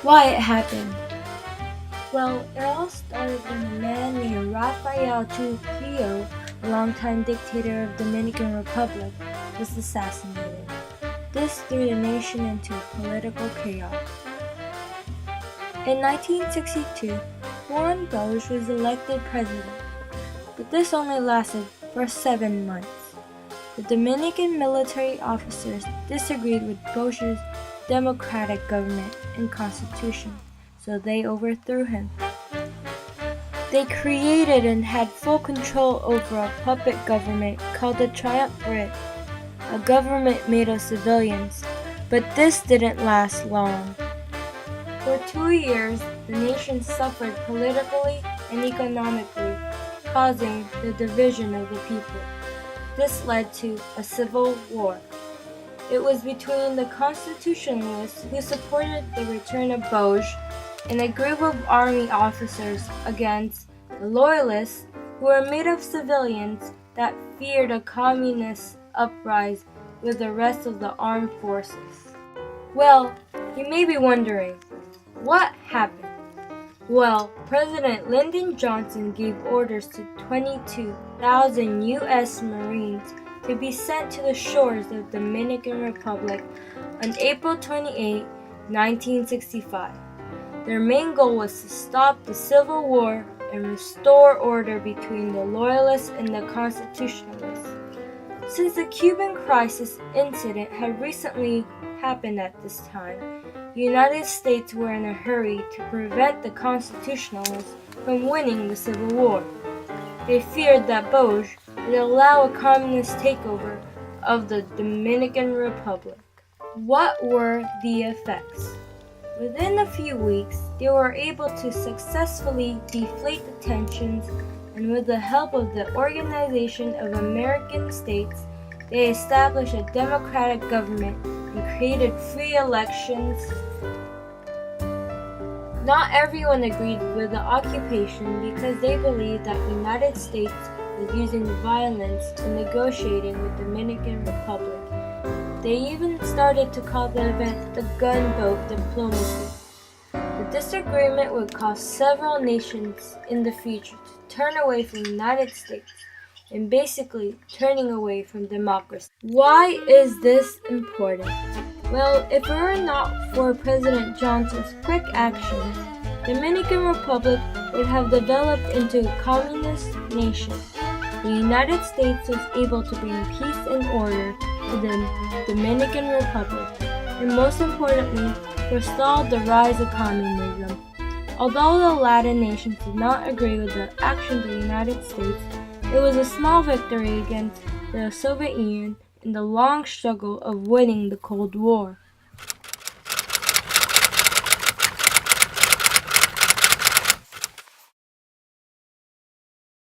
Why it happened? Well, it all started when a man named Rafael Trujillo, a longtime dictator of Dominican Republic, was assassinated. This threw the nation into political chaos. In 1962, Juan Bosch was elected president, but this only lasted for 7 months. The Dominican military officers disagreed with Bosch's democratic government and constitution, so they overthrew him. They created and had full control over a puppet government called the Triumvirate, a government made of civilians, but this didn't last long. For 2 years, the nation suffered politically and economically, causing the division of the people. This led to a civil war. It was between the constitutionalists who supported the return of Bosch and a group of army officers against the loyalists, who were made of civilians that feared a communist uprising with the rest of the armed forces. Well, you may be wondering, what happened? Well, President Lyndon Johnson gave orders to 22,000 U.S. Marines to be sent to the shores of the Dominican Republic on April 28, 1965. Their main goal was to stop the Civil War and restore order between the Loyalists and the Constitutionalists. Since the Cuban Crisis incident had recently happened at this time, the United States were in a hurry to prevent the Constitutionalists from winning the Civil War. They feared that Bosch would allow a communist takeover of the Dominican Republic. What were the effects? Within a few weeks, they were able to successfully deflate the tensions, and with the help of the Organization of American States, they established a democratic government and created free elections. Not everyone agreed with the occupation because they believed that the United States was using violence in negotiating with the Dominican Republic. They even started to call the event the gunboat diplomacy. The disagreement would cause several nations in the future to turn away from the United States and basically turning away from democracy. Why is this important? Well, if it were not for President Johnson's quick actions, the Dominican Republic would have developed into a communist nation. The United States was able to bring peace and order to the Dominican Republic, and most importantly, forestalled the rise of communism. Although the Latin nations did not agree with the actions of the United States, it was a small victory against the Soviet Union in the long struggle of winning the Cold War.